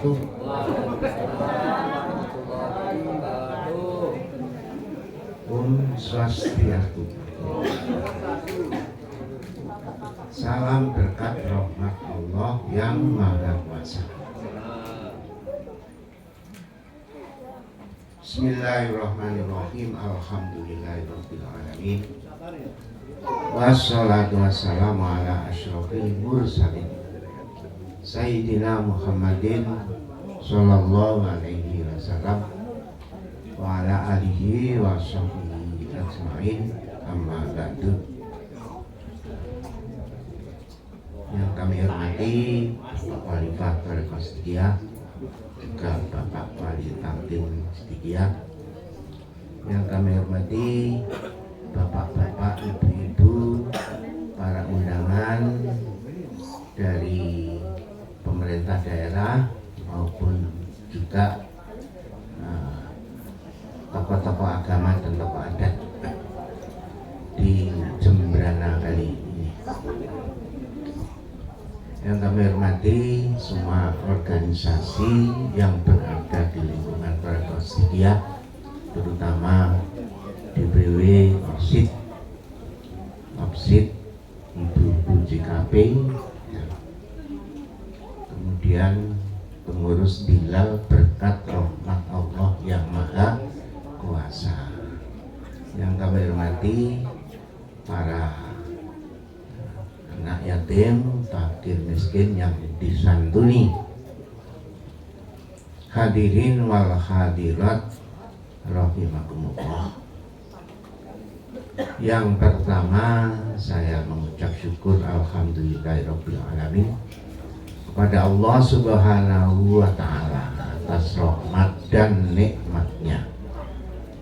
wabarakatuh. Om Swastiastu. Salam berkat rahmat Allah yang Maha Kuasa. Bismillahirrahmanirrahim. Alhamdulillahirabbil alamin. Wassalatu wassalamu ala asyrofil mursalin Sayyidina Muhammadin sallallahu alaihi wasallam wa ala alihi wa sahbihi ajma'in, amma ba'du. Yang kami hormati Bapak Wali Faktor Kostia, juga Bapak Wali Tamtin Stikia. Yang kami hormati Bapak-bapak, ibu-ibu, para undangan dari pemerintah daerah maupun juga tokoh-tokoh agama dan tokoh adat di Jembrana kali ini. Yang kami hormati semua organisasi yang berada di lingkungan Prakostidia, terutama DPW, OPSID, Ibu-ibu JKP, kemudian pengurus Bilal berkat rahmat Allah yang Maha Kuasa. Yang kami hormati para anak yatim, fakir miskin yang disantuni. Hadirin wal hadirat rahimakumullah. Yang pertama, saya mengucap syukur alhamdulillahirabbil alamin kepada Allah Subhanahu wa taala atas rahmat dan nikmatnya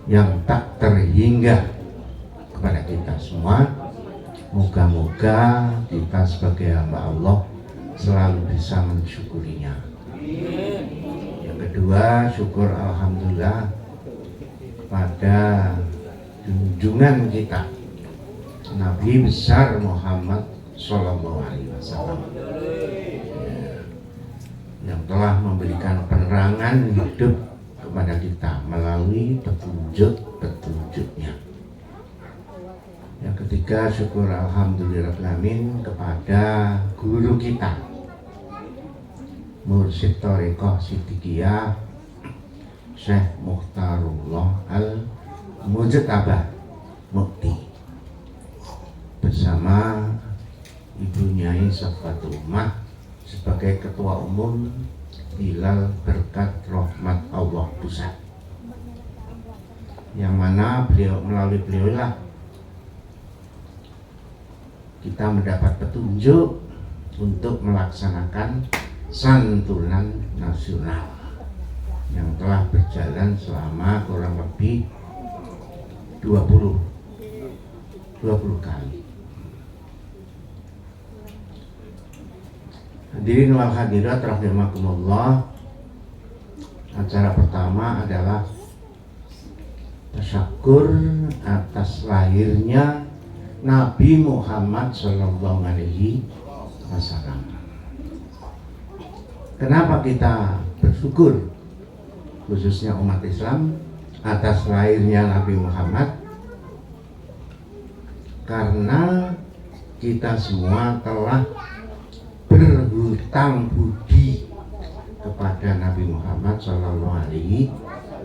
yang tak terhingga kepada kita semua. Moga-moga kita sebagai hamba Allah selalu bisa mensyukurinya. Yang kedua, syukur alhamdulillah pada junjungan kita Nabi besar Muhammad Sallallahu Alaihi Wasallam yang telah memberikan penerangan hidup kepada kita melalui petunjuk-petunjuknya. Yang ketiga, syukur alhamdulillahirrahmanirrahim kepada guru kita Mursyid Thariqah Siddiqiyah Syekh Mukhtarullah Al-Mujtabah Mukti bersama Ibu Nyai Safatul Ummah sebagai Ketua Umum Bilal Berkat Rahmat Allah Pusat, yang mana melalui beliau lah kita mendapat petunjuk untuk melaksanakan santunan nasional yang telah berjalan selama kurang lebih 20 kali. Hadirin wal hadirat rahimakumullah. Acara pertama adalah tasyakur atas lahirnya Nabi Muhammad Sallallahu Alaihi Wasallam. Kenapa kita bersyukur, khususnya umat Islam, atas lahirnya Nabi Muhammad? Karena kita semua telah berhutang budi kepada Nabi Muhammad Sallallahu Alaihi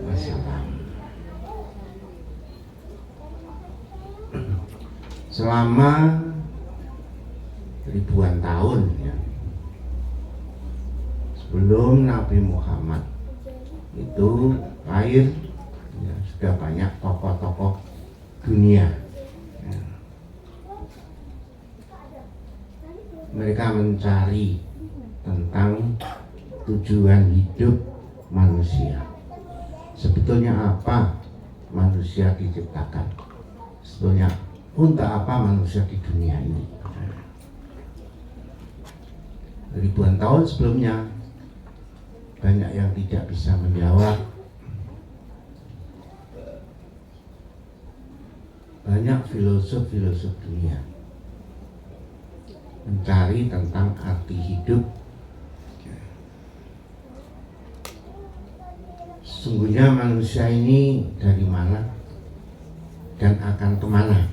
Wasallam selama ribuan tahun, ya. Sebelum Nabi Muhammad itu lahir, ya, sudah banyak tokoh-tokoh dunia, ya. Mereka mencari tentang tujuan hidup manusia. Sebetulnya apa manusia diciptakan? Sebetulnya untuk apa manusia di dunia ini? Ribuan tahun sebelumnya banyak yang tidak bisa menjawab. Banyak filosof dunia mencari tentang arti hidup. sungguhnya manusia ini dari mana dan akan kemana,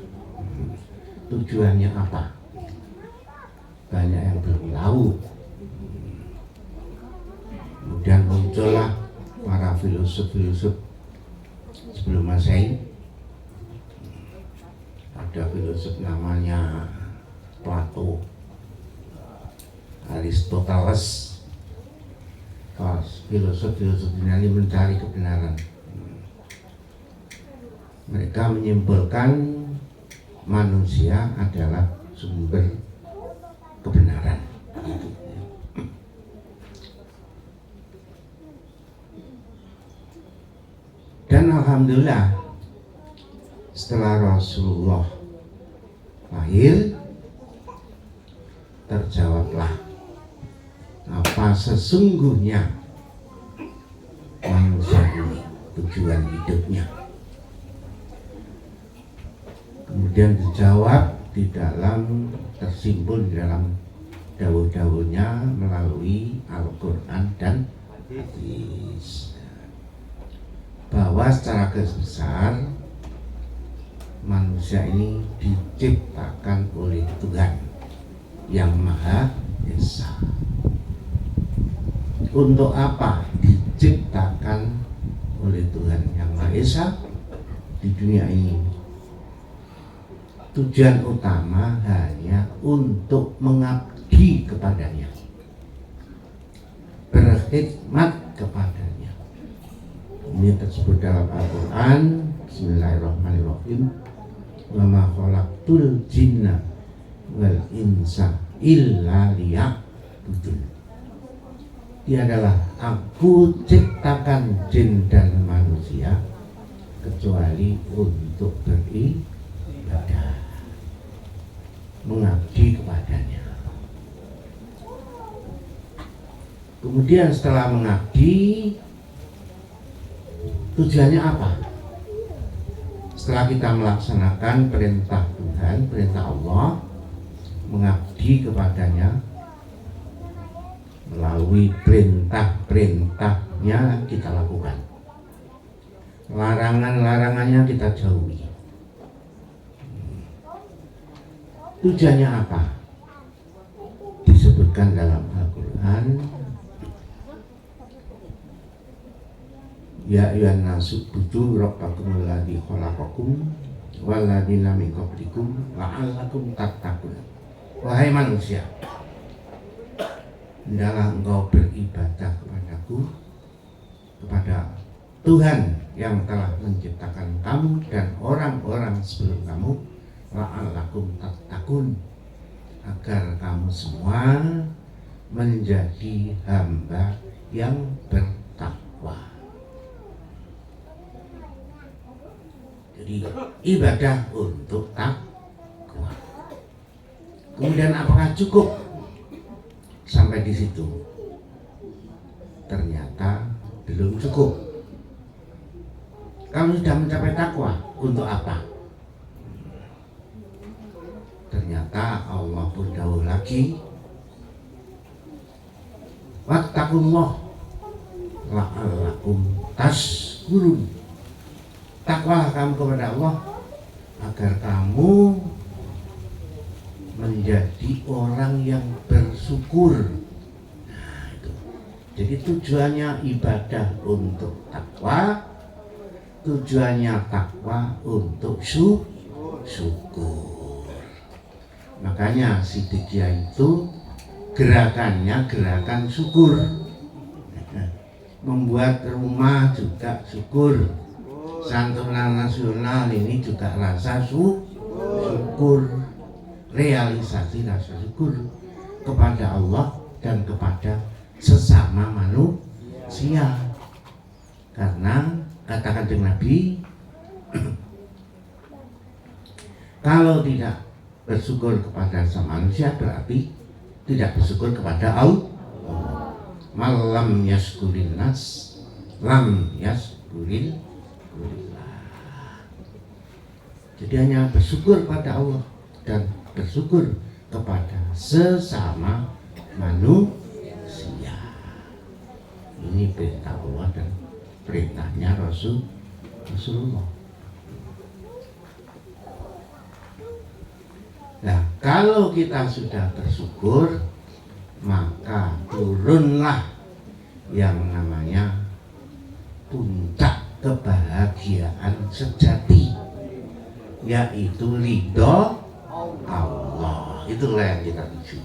tujuannya apa. Banyak yang belum tahu. Kemudian muncullah para filosof-filosof sebelum Masehi. Ada filosof namanya Plato, Aristoteles. Filosof-filosof ini mencari kebenaran. Mereka menyimpulkan manusia adalah sumber kebenaran. Dan alhamdulillah setelah Rasulullah lahir, terjawablah apa sesungguhnya manusia ini, tujuan hidupnya. Kemudian dijawab di dalam, tersimpul di dalam dawuh-dawuhnya melalui Al-Quran dan hadis, bahwa secara garis besar manusia ini diciptakan oleh Tuhan yang Maha Esa. Untuk apa diciptakan oleh Tuhan yang Maha Esa di dunia ini? Tujuan utama hanya untuk mengabdi kepadanya, berkhidmat kepadanya. Ini tersebut dalam Al-Quran. Bismillahirrahmanirrahim. Wa ma khalaqtul jinna wal insa illa liya'budun. Dia adalah aku ciptakan jin dan manusia kecuali untuk beribadah, mengabdi kepadanya. Kemudian setelah mengabdi, tujuannya apa? Setelah kita melaksanakan perintah Tuhan, perintah Allah, mengabdi kepadanya melalui perintah-perintahnya kita lakukan, larangan-larangannya kita jauhi. Tujuannya apa? Disebutkan dalam Al-Quran, ya ayyuhan nasu ubudu rabbakumul ladzi khalaqakum wal ladzina min qablikum la'allakum tattaqun. Wahai manusia, hendaklah engkau beribadah kepadaku, kepada Tuhan yang telah menciptakan kamu dan orang-orang sebelum kamu, la'allakum tattaqun, agar kamu semua menjadi hamba yang bertakwa. Jadi ibadah untuk takwa. Kemudian apakah cukup sampai di situ? Ternyata belum cukup. Kamu sudah mencapai takwa, untuk apa? Ternyata Allah berdawuh lagi, wattaqullah la'allakum tashkurun. Takwalah kamu kepada Allah agar kamu menjadi orang yang bersyukur. Nah, itu. Jadi tujuannya ibadah untuk takwa, tujuannya takwa untuk syukur. Makanya Siddiqiyah itu gerakannya gerakan syukur. Membuat rumah juga syukur. Santunan nasional ini juga rasa syukur, realisasi rasa syukur kepada Allah dan kepada sesama manusia. Karena katakan dengan Nabi, kalau tidak bersyukur kepada sesama manusia berarti tidak bersyukur kepada Allah. Malam yaskurin nas, lam yaskurin. Jadi hanya bersyukur pada Allah dan bersyukur kepada sesama manusia. Ini perintah Allah dan perintahnya Rasulullah. Nah, kalau kita sudah bersyukur, maka turunlah yang namanya puncak kebahagiaan sejati, yaitu ridho Allah. Itulah yang kita tuju.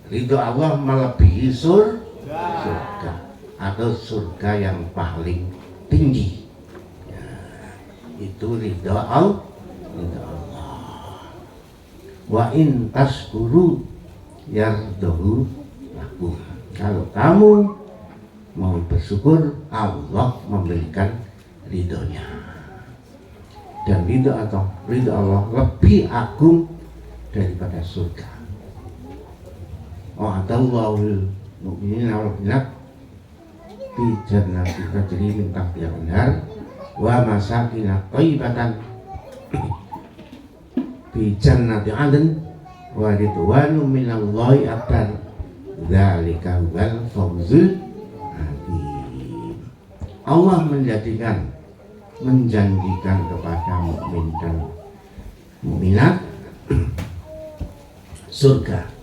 Ridho Allah melebihi surga atau surga yang paling tinggi. Ya, itu ridho Allah. Wa in tashkuru yardahu lakum. Kalau kamu mau bersyukur, Allah memberikan ridhonya. Dan ridho Allah lebih agung daripada surga. Wa'adallahul mu'minina wal mu'minat fi jannati tajri min tahtiha al-anhar wa masakin thayyibatan fi jannati 'adn wa ridwanu minallahi akbar. Dzalika huwal fawzul adzim. Allah menjanjikan kepada mukmin dan mukminat surga.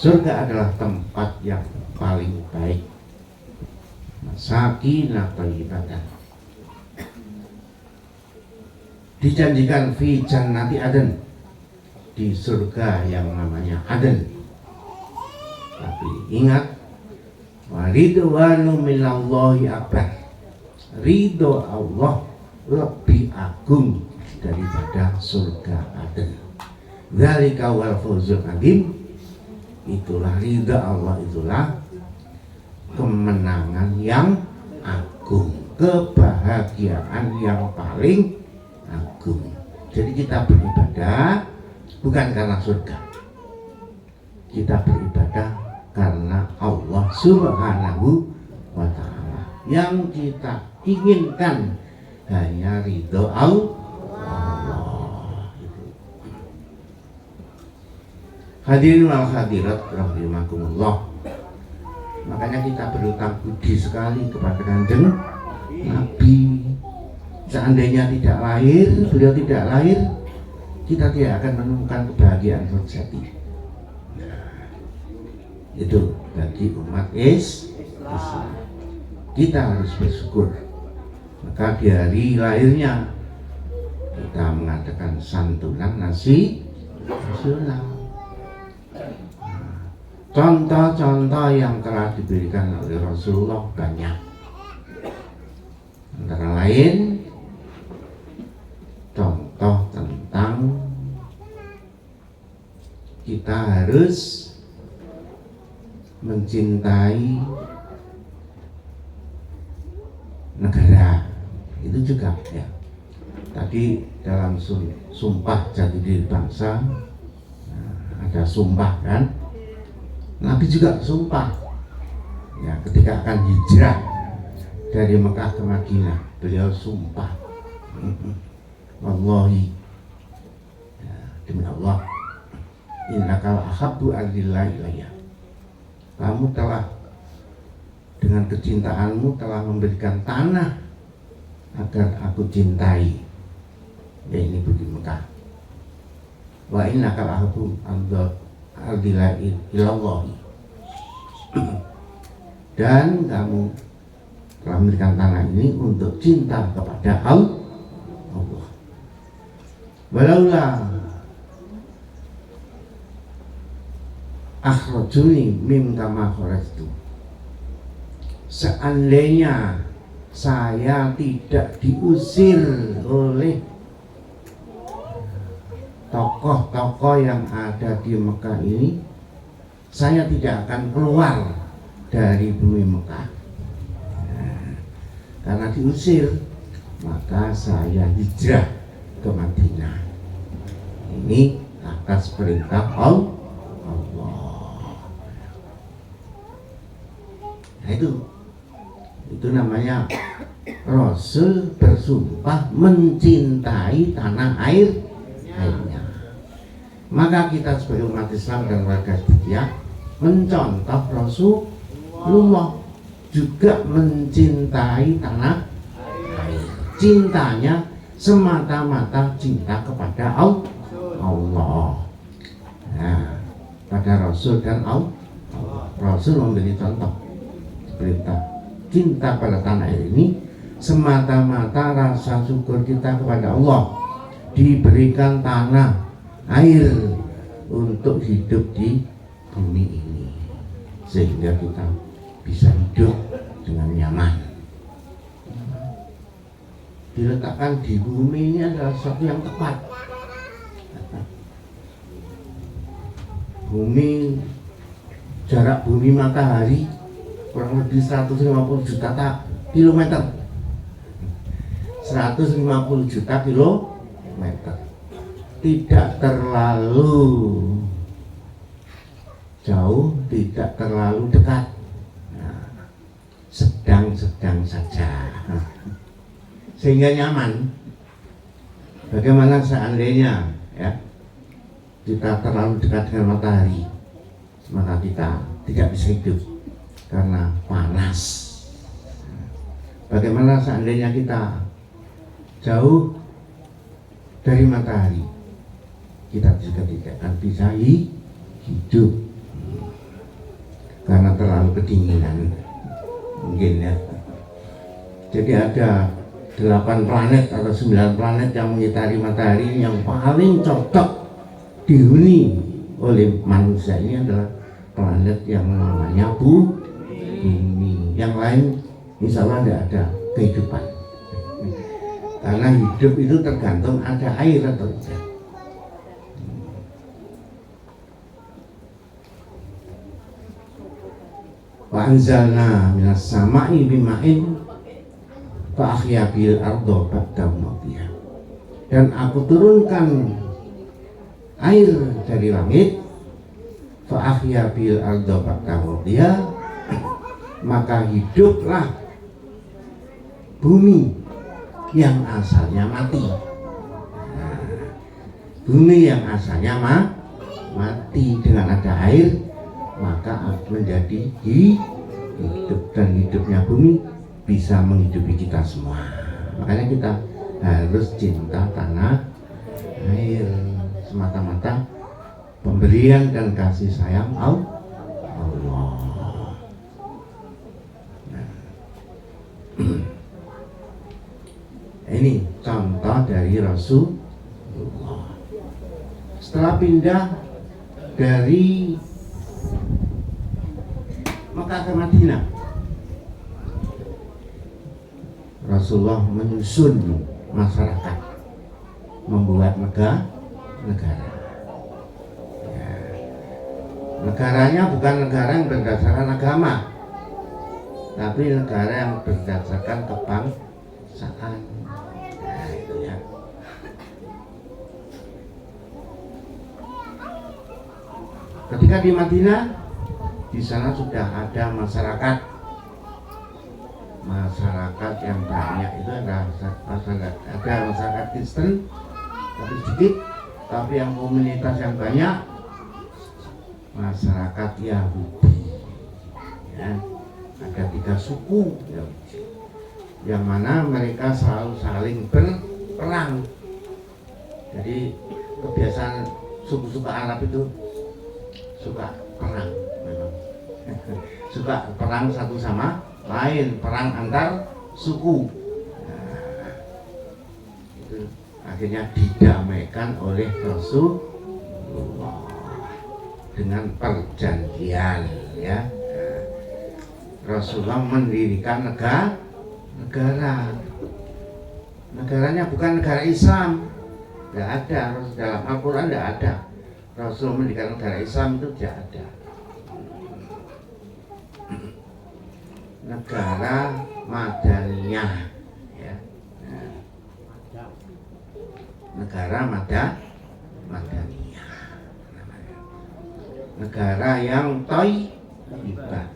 Surga adalah tempat yang paling baik. Masakinah thayyibatan. Dijanjikan fi jannati Aden, di surga yang namanya Aden. Tapi ingat, waridwanu minallahi akbar. Ridho Allah lebih agung daripada surga Aden. Dzalika wal fawzul adzim. Itulah ridha Allah, itulah kemenangan yang agung, kebahagiaan yang paling agung. Jadi kita beribadah bukan karena surga, kita beribadah karena Allah Subhanahu wa ta'ala. Yang kita inginkan hanya ridho Allah. Hadirin wal hadirat rahimakumullah. Makanya kita berutang budi sekali kepada Kanjeng Nabi. Seandainya tidak lahir, beliau tidak lahir, kita tidak akan menemukan kebahagiaan sejati. Itu bagi umat Islam. Kita harus bersyukur. Maka di hari lahirnya kita mengadakan santunan nasional. Contoh-contoh yang telah diberikan oleh Rasulullah banyak. Antara lain contoh tentang kita harus mencintai negara. Itu juga ya. Tadi dalam sumpah jati diri bangsa ada sumpah kan. Nabi juga sumpah ya, ketika akan hijrah dari Mekah ke Madinah, beliau sumpah, wallahi ya, demi Allah, innaka ahabbu ardillahi ilayya. Kamu telah dengan kecintaanmu telah memberikan tanah agar aku cintai, ya ini budi Mekah. Wa innaka ahabbu ardillahi ilallah. Dan kamu telah memberikan tanah ini untuk cinta kepada Allah. Walaula akhrajuni mim kama kharajtu. Seandainya saya tidak diusir oleh tokoh-tokoh yang ada di Mekah ini, saya tidak akan keluar dari bumi Mekah. Karena diusir, maka saya hijrah ke Madinah. Ini atas perintah Allah. Nah itu namanya Rasul bersumpah mencintai tanah airnya. Maka kita sebagai umat Islam dan warga setia mencontoh Rasulullah. juga mencintai tanah air. Cintanya semata-mata cinta kepada Allah. Nah, pada Rasul dan Allah. Rasul memberi contoh, perintah cinta pada tanah air ini semata-mata rasa syukur kita kepada Allah diberikan tanah air untuk hidup di bumi ini, sehingga kita bisa hidup dengan nyaman. Diletakkan di bumi ini adalah sesuatu yang tepat. Bumi, jarak bumi matahari kurang lebih 150 juta kilometer. 150 juta kilometer. Tidak terlalu jauh, tidak terlalu dekat. Nah, sedang-sedang saja. Sehingga nyaman. Bagaimana seandainya ya kita terlalu dekat dengan matahari, maka kita tidak bisa hidup karena panas. Bagaimana seandainya kita jauh dari matahari, kita juga tidak akan bisa hidup karena terlalu kedinginan mungkin ya. Jadi ada 8 planet atau 9 planet yang mengitari matahari, yang paling cocok dihuni oleh manusia ini adalah planet yang namanya bumi. Yang lain insya Allah tidak ada kehidupan, karena hidup itu tergantung ada air atau tidak. Wa anzalna minas sama'i bima'in fa ahya bil arda ba'da mautiha. Dan aku turunkan air dari langit, fa ahya bil arda ba'da mautiha, maka hiduplah bumi yang asalnya mati. Nah, bumi yang asalnya mati dengan ada air, maka menjadi hidup, dan hidupnya bumi bisa menghidupi kita semua. Makanya kita harus cinta tanah air, semata-mata pemberian dan kasih sayang Allah. Ini contoh dari Rasulullah. Setelah pindah dari Mekah ke Madinah, Rasulullah menyusun masyarakat, membuat negara. Ya. Negaranya bukan negara yang berdasarkan agama, tapi negara yang berdasarkan kebangsaan. Nah, itu ya. Ketika di Madinah, di sana sudah ada masyarakat yang banyak. Itu ada masyarakat Kristen tapi sedikit, tapi yang komunitas yang banyak masyarakat Yahudi ya. Ada 3 suku Yahudi, yang mana mereka selalu saling berperang. Jadi kebiasaan suku-suku Arab itu suka perang, memang suka perang satu sama lain, perang antar suku. Nah, itu akhirnya didamaikan oleh Rasulullah dengan perjanjian ya. Rasulullah mendirikan negara. Negaranya bukan negara Islam, tidak ada. Dalam Al-Quran tidak ada Rasul mendirikan negara Islam, itu tidak ada. Negara Madaniyah ya. Nah, negara Madaniyah namanya. Negara yang thayyibah.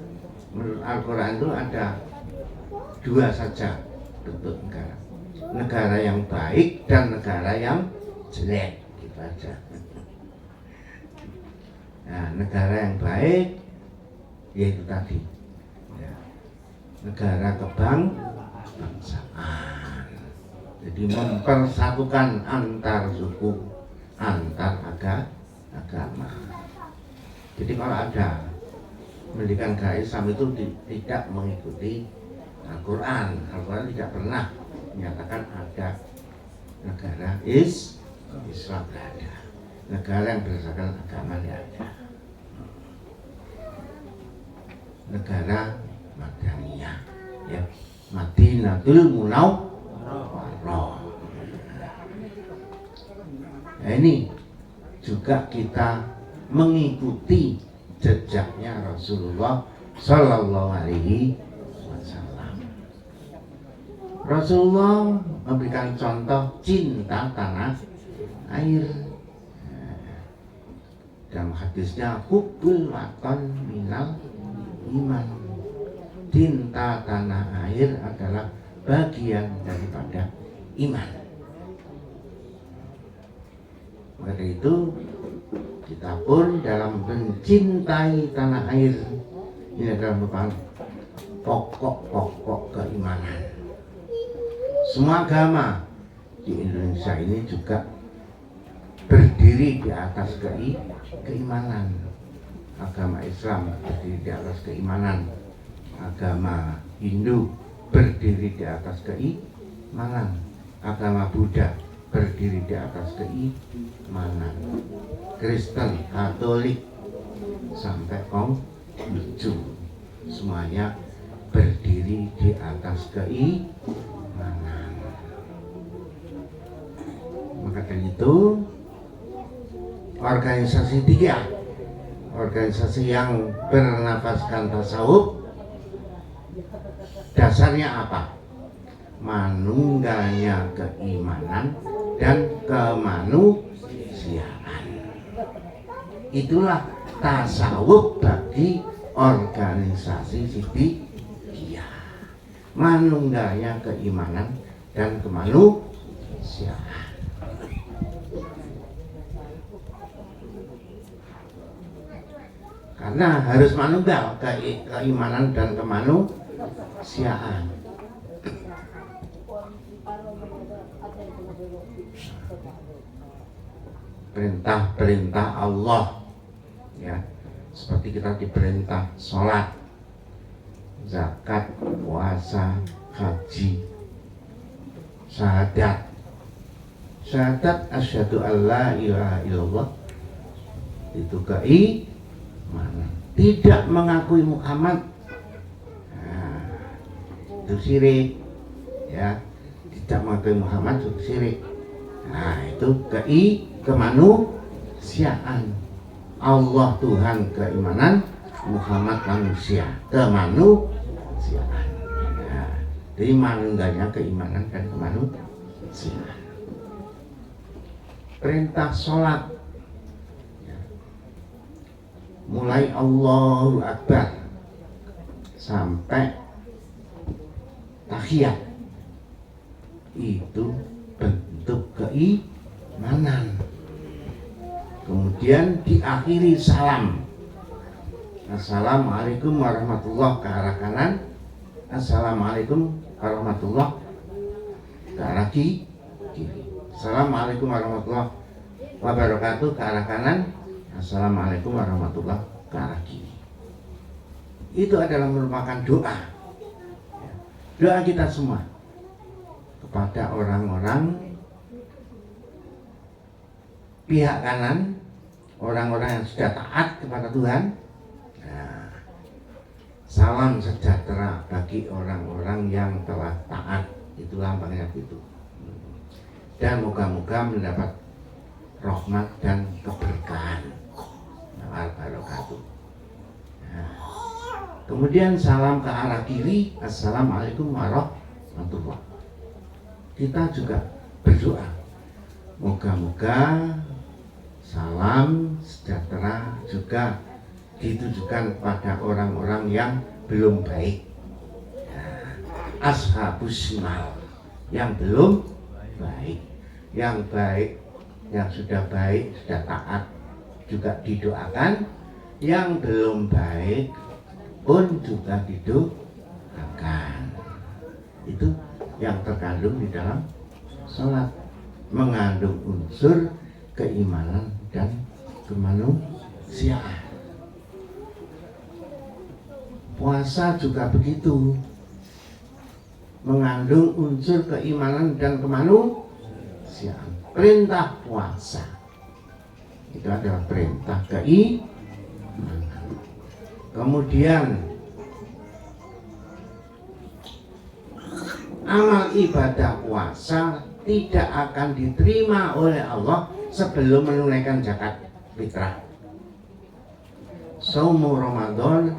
Menurut Al-Quran itu ada 2 saja bentuk negara. Negara yang baik dan negara yang jelek, gitu aja. Nah, negara yang baik yaitu tadi ya, negara kebangsaan. Jadi mempersatukan antar suku, antar agama. Jadi kalau ada pendidikan agama Islam itu tidak mengikuti Al-Quran. Al-Quran tidak pernah menyatakan ada negara Islam, tidak ada. Negara yang berdasarkan agama tidak ada. Negara Madaniyah, ya, Madinatul Munawwarah. Nah, ini juga kita mengikuti jejaknya Rasulullah Sallallahu Alaihi Wasallam. Rasulullah memberikan contoh cinta tanah air. Dalam hadisnya, hubbul watan minal iman. Cinta tanah air adalah bagian daripada iman. Maka itu kita pun dalam mencintai tanah air, ini adalah merupakan pokok-pokok keimanan. Semua agama di Indonesia ini juga berdiri di atas keimanan. Agama Islam berdiri di atas keimanan. Agama Hindu berdiri di atas keimanan. Agama Buddha berdiri di atas keimanan. Kristen, Katolik, sampai Konghucu, semuanya berdiri di atas keimanan. Maka dari itu organisasi tiga, organisasi yang bernafaskan tasawuf, dasarnya apa? Manunggalnya keimanan dan kemanusiaan. Itulah tasawuf bagi organisasi Siddiqiyah. Manunggalnya keimanan dan kemanusiaan. Karena harus manunggal keimanan dan kemanusiaan. Perintah-perintah Allah, ya, seperti kita diperintah sholat, zakat, puasa, haji, syahadat. Syahadat asyhadu alla ilaha illallah itu keimanan. Tidak mengakui Muhammad, nah, itu syirik, ya. Tidak mengakui Muhammad itu syirik. Nah, itu kemanusiaan. Allah Tuhan keimanan, Muhammad manusia kemanusiaan. Nah, jadi manunggalnya keimanan dan kemanusiaan. Perintah sholat, ya, mulai Allahu Akbar sampai tahiyat, itu bentuk keimanan. Kemudian diakhiri salam. Assalamualaikum warahmatullahi ke arah kanan. Assalamualaikum warahmatullahi ke arah kiri. Assalamualaikum warahmatullahi wabarakatuh ke arah kanan. Assalamualaikum warahmatullahi ke arah kiri. Itu adalah merupakan doa. Doa kita semua kepada orang-orang pihak kanan, orang-orang yang sudah taat kepada Tuhan. Nah, salam sejahtera bagi orang-orang yang telah taat, itu lambangnya itu. Dan moga-moga mendapat rahmat dan keberkahan. Al-Barakatuh. Nah, kemudian salam ke arah kiri, Assalamualaikum warahmatullahi. Kita juga berdoa, moga-moga salam sejahtera juga ditujukan pada orang-orang yang belum baik, ashabus shimal, yang belum baik. Yang baik, yang sudah baik, sudah taat juga didoakan. Yang belum baik pun juga didoakan. itu yang terkandung di dalam sholat, mengandung unsur keimanan dan kemanusiaan. Puasa juga begitu, mengandung unsur keimanan dan kemanusiaan. Perintah puasa itu adalah perintah keimanan. Kemudian amal ibadah puasa tidak akan diterima oleh Allah sebelum menunaikan zakat fitrah. Saumu Ramadan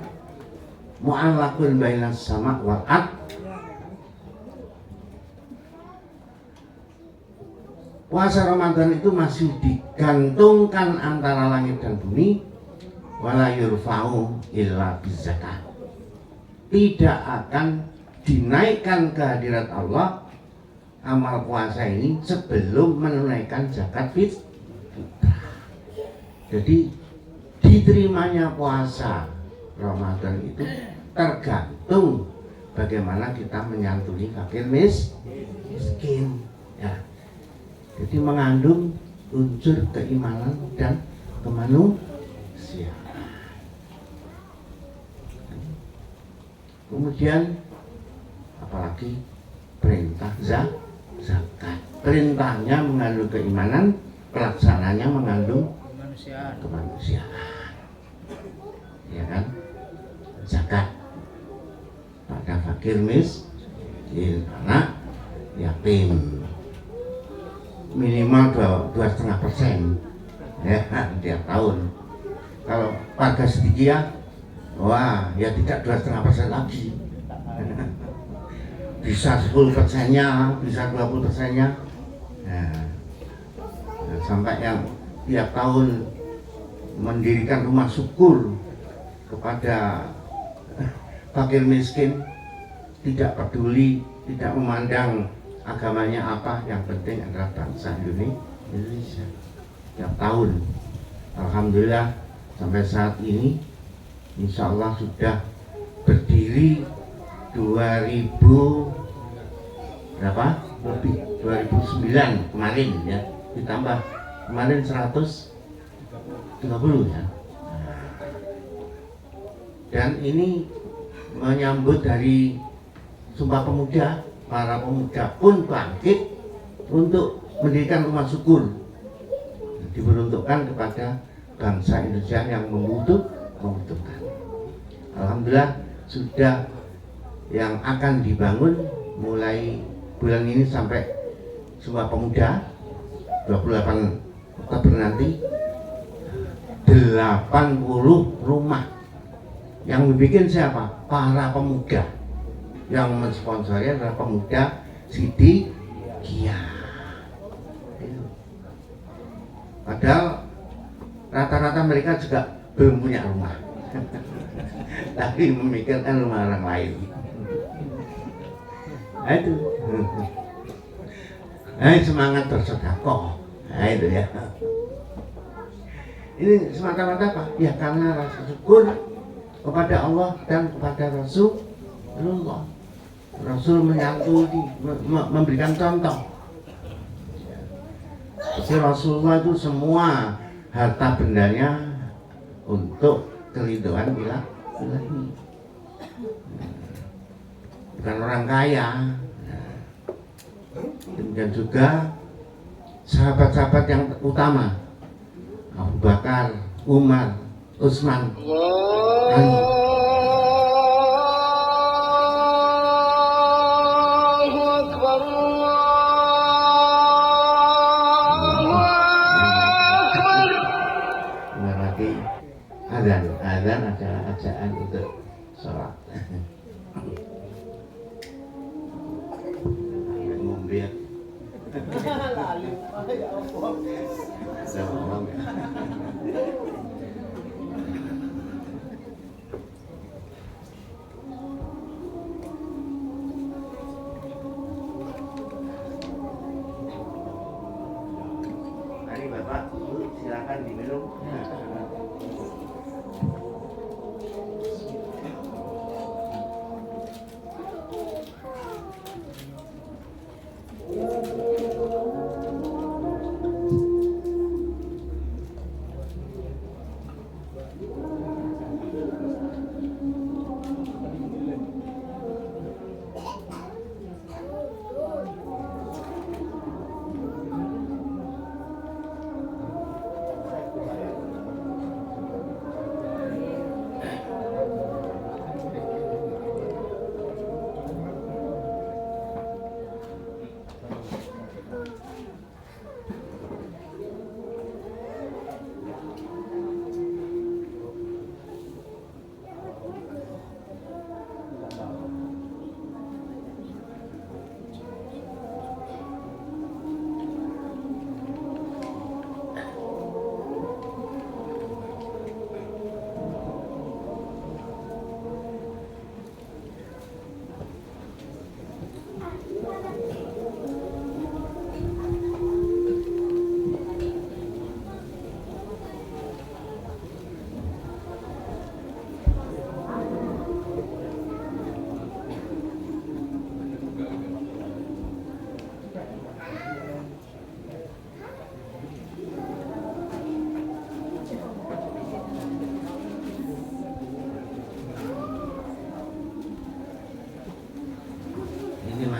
mu'allaqun bainas sama' wal ard. Puasa Ramadan itu masih digantungkan antara langit dan bumi. Wala yurfa'u illa bizakat. Tidak akan dinaikkan ke hadirat Allah amal puasa ini sebelum menunaikan zakat fitrah. Jadi diterimanya puasa Ramadan itu tergantung bagaimana kita menyantuni fakir miskin ya. Jadi mengandung unsur keimanan dan kemanusiaan. Kemudian apalagi perintah zakat. Perintahnya mengandung keimanan, pelaksananya mengandung kemanusiaan. Ya kan? Zakat pada fakir miskin, anak yatim minimal 2,5% ya tiap tahun. Kalau warga sedikit wah ya tidak 2,5% lagi, bisa 10%-nya, bisa 20%-nya. Nah, sampai yang tiap tahun mendirikan rumah syukur kepada fakir miskin, tidak peduli, tidak memandang agamanya apa, yang penting adalah bangsa Indonesia. Tiap tahun, alhamdulillah sampai saat ini, insya Allah sudah berdiri 2000 berapa? Lebih 2009 kemarin ya, ditambah kemarin 130 ya. Dan ini menyambut dari Sumpah Pemuda. Para pemuda pun bangkit untuk mendirikan rumah syukur, diperuntukkan kepada bangsa Indonesia yang membutuhkan. Alhamdulillah sudah yang akan dibangun mulai bulan ini sampai Sumpah Pemuda 28 Oktober nanti 80 rumah. Yang bikin siapa? Para pemuda. Yang mensponsori adalah pemuda Sidikiyah. Padahal rata-rata mereka juga belum punya rumah, tapi memikirkan rumah orang lain. Nah, itu. Semangat bersedekah. Nah, itu ya. Ini semata-mata apa? Ya karena rasa syukur kepada Allah dan kepada Rasulullah. Rasul menyantuni, memberikan contoh. Si Rasulullah itu semua harta bendanya untuk keridhaan ilahi. Bukan orang kaya. Demikian juga sahabat-sahabat yang utama, Abu Bakar, Umar, Utsman, Ali. Azan adalah ajaan untuk sholat. Ngombe. Lalu.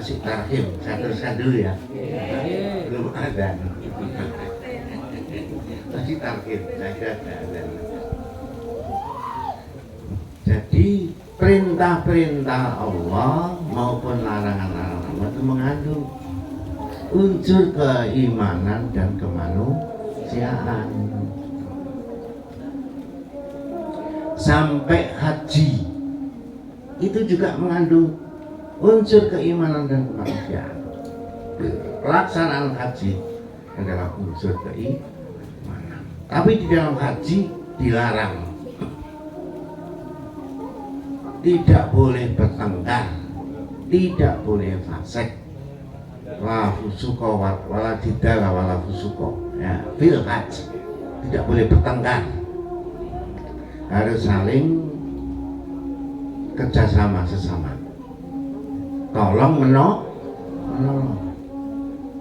masih tarhim. Saya teruskan dulu ya. Belum ada. Masih tarhim. Saya kira ada. Jadi perintah-perintah Allah maupun larangan-larangan Allah itu mengandung unsur keimanan dan kemanusiaan. Sampai haji itu juga mengandung unsur keimanan dan kemanusiaan. Pelaksanaan haji adalah unsur keimanan. Tapi di dalam haji dilarang, tidak boleh bertengkar, tidak boleh fasik, la fusuko wala jidala wala fusuko, ya, fil hajj, tidak boleh bertengkar, harus saling kerjasama sesama, tolong menolong.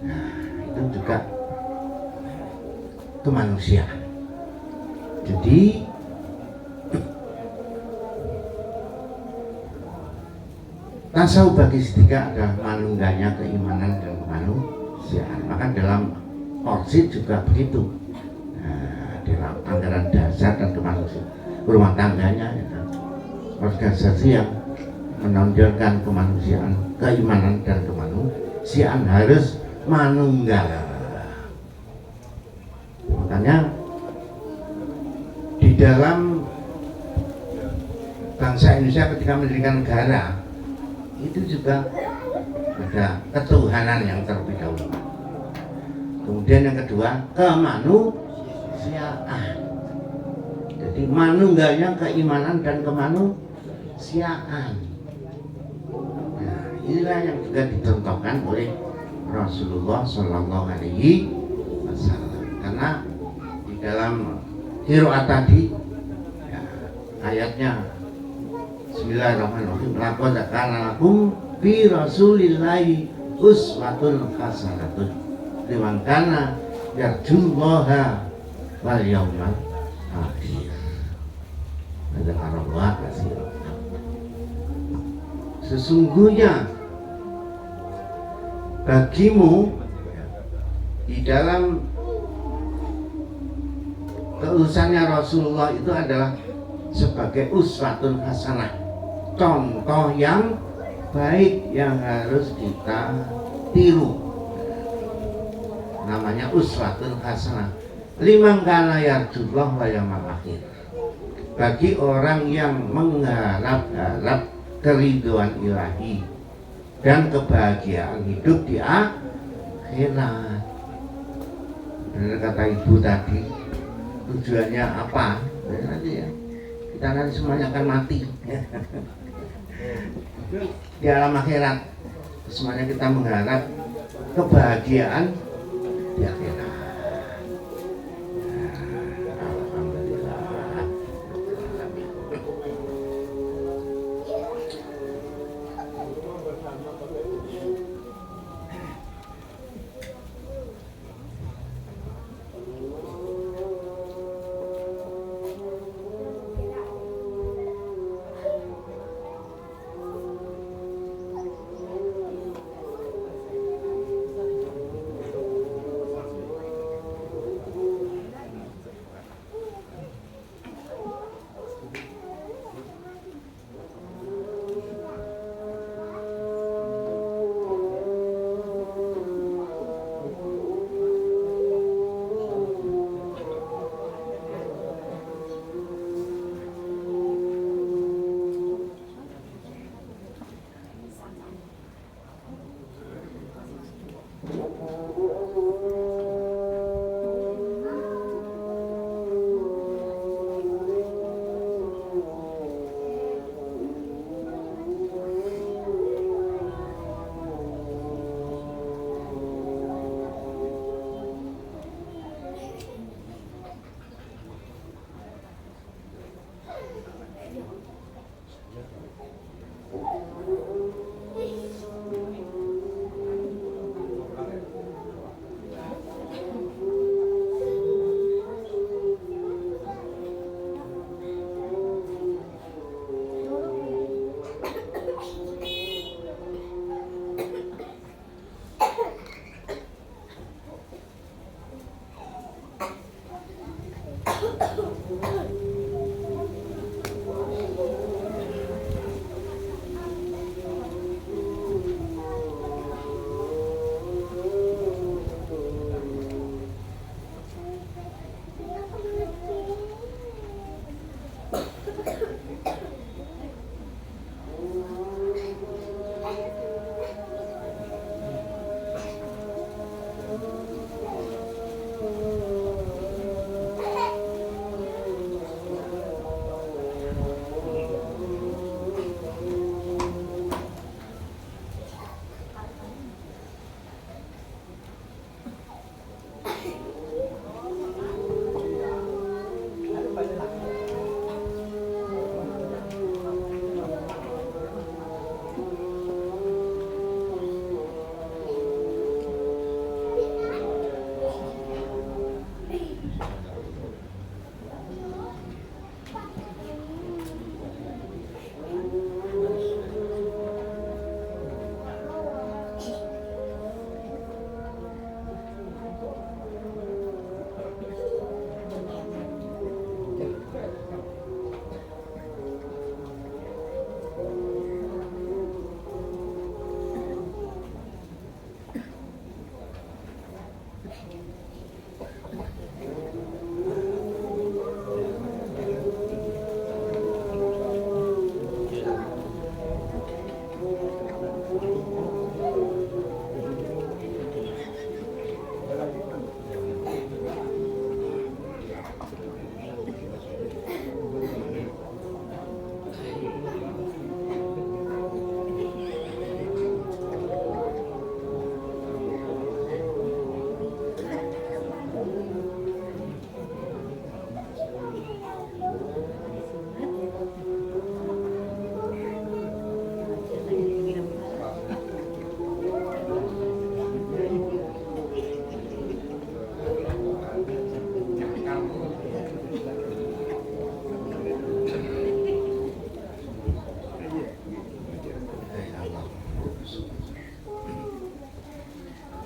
Nah, itu juga kemanusiaan. Jadi tasawuf bagi Siddiqah adalah manungganya keimanan dan kemanusiaan. Maka dalam orsid juga begitu. Nah, dalam anggaran dasar dan kemanusiaan rumah tangganya, ya, organisasi yang menonjolkan kemanusiaan, keimanan dan kemanusiaan harus manunggal. Makanya di dalam bangsa Indonesia ketika mendirikan negara itu juga ada ketuhanan yang terlebih dahulu. Kemudian yang kedua kemanusiaan. Jadi manunggalnya keimanan dan kemanusiaan. Nah, inilah yang juga dicontohkan oleh Rasulullah Shallallahu Alaihi Wasallam. Karena di dalam qiraat tadi, ya, ayatnya Bismillahirrahmanirrahim. Laqad kana lakum fi Rasulillahi uswatun hasanatun liman kana yarjullaha wal yawmal akhir. Dzakarallaha katsiran. Sesungguhnya bagimu di dalam keutusannya Rasulullah itu adalah sebagai uswatun hasanah, contoh yang baik yang harus kita tiru. Namanya uswatun hasanah liman kana yarjullah wa yaumal akhir, bagi orang yang mengharap-harap keridhaan ilahi dan kebahagiaan hidup di akhirat. Benar kata ibu tadi, tujuannya apa? Nanti ya, kita nanti semuanya akan mati. Di alam akhirat semuanya kita mengharap kebahagiaan di akhirat. Alhamdulillah.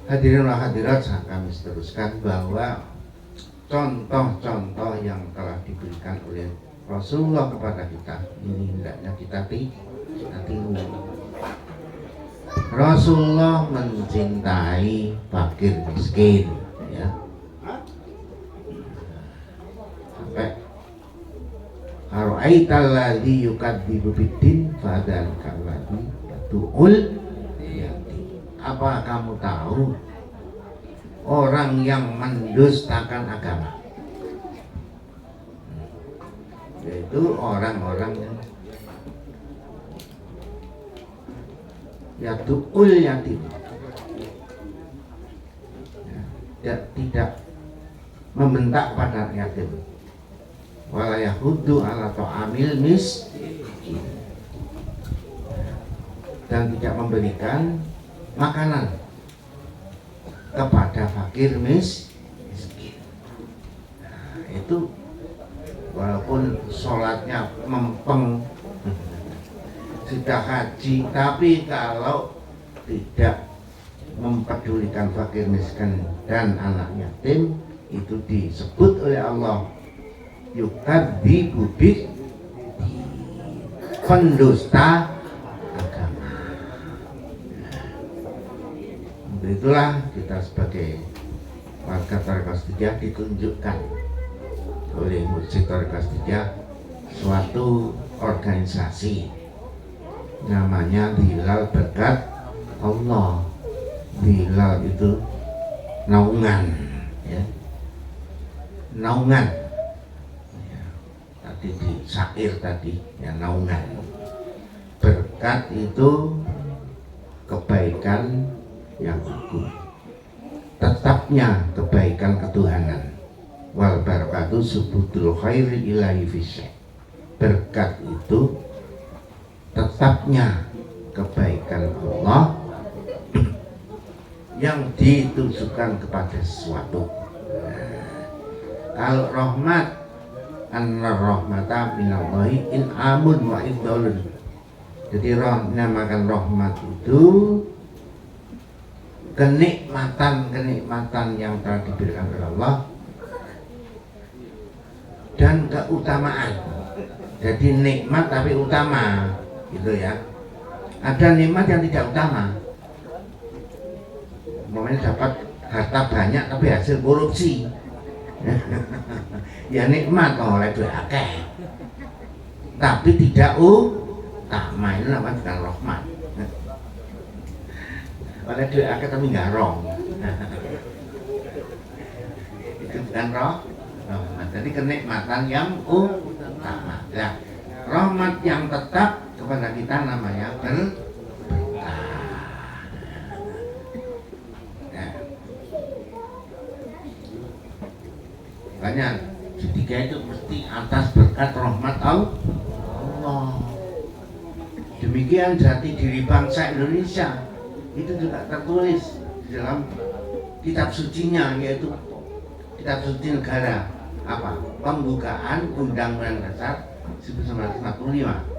Hadirin wa hadirat, kami teruskan bahwa contoh-contoh yang telah diberikan oleh Rasulullah kepada kita ini hendaknya kita tiru. Rasulullah mencintai fakir miskin, ya. Sampai ara'aital ladzi yukadzibu biddin fadzalika alladzi yad'ul yatim. Apa kamu tahu orang yang mendustakan agama? Yaitu orang-orang yang yad'ul yatim, ya, tidak membentak pada yatim, wala yahuddu ala ta'amil miskin, dan tidak memberikan makanan kepada fakir miskin. Nah, itu walaupun sholatnya mempeng, sudah haji, tapi kalau tidak mempedulikan fakir miskin dan anak yatim, itu disebut oleh Allah yukadzibu biddin, pendusta agama. Nah, itulah kita sebagai warga Thariqah Shadhiliyah ditunjukkan oleh Mursyid Thariqah Shadhiliyah suatu organisasi namanya Hilal Berkat Allah. Hilal itu naungan, ya, naungan, ya, tadi di syair tadi, ya, naungan. Berkat itu kebaikan yang agung, tetapnya kebaikan ketuhanan. Wal barakatu subutul khairi ilahi fisyai. Berkat itu tetapnya kebaikan Allah yang ditujukan kepada sesuatu. Kalau rahmat, anna rahmata minallahi in amun wa ifdalun. Jadi namakan rahmat itu kenikmatan yang telah diberikan oleh Allah dan keutamaan. Jadi nikmat tapi utama, gitu ya. Ada nikmat yang tidak utama, umpamanya dapat harta banyak tapi hasil korupsi. Ya nikmat oleh duit akeh tapi tidak utama, itu namanya bukan rahmat. Oleh duit akeh tapi nggak rong, itu bukan rahmat. Jadi kenikmatan yang utama. Nah, rahmat yang tetap kepada kita namanya berkah. Nah, makanya ketiga itu mesti atas berkat rahmat Allah. Demikian jati diri bangsa Indonesia itu juga tertulis di dalam kitab sucinya, yaitu kitab suci negara, apa? Pembukaan Undang-Undang Dasar 1945.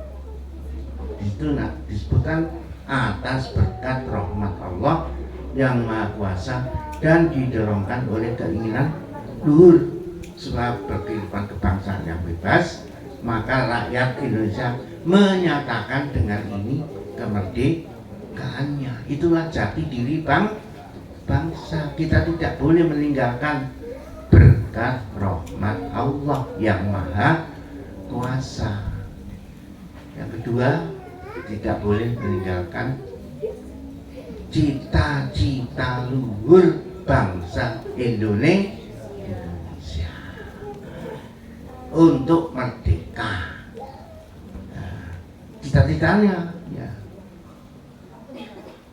Itu disebutkan atas berkat rahmat Allah yang Maha Kuasa dan didorongkan oleh keinginan luhur sebab berkehidupan kebangsaan yang bebas, maka rakyat Indonesia menyatakan dengan ini kemerdekaannya. Itulah jati diri bangsa. Kita tidak boleh meninggalkan berkat rahmat Allah yang Maha Kuasa. Yang kedua, tidak boleh meninggalkan cita-cita luhur bangsa Indonesia untuk merdeka. Nah, cita-citanya ya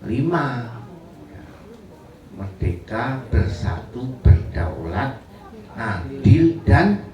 5, ya, merdeka, bersatu, berdaulat, adil dan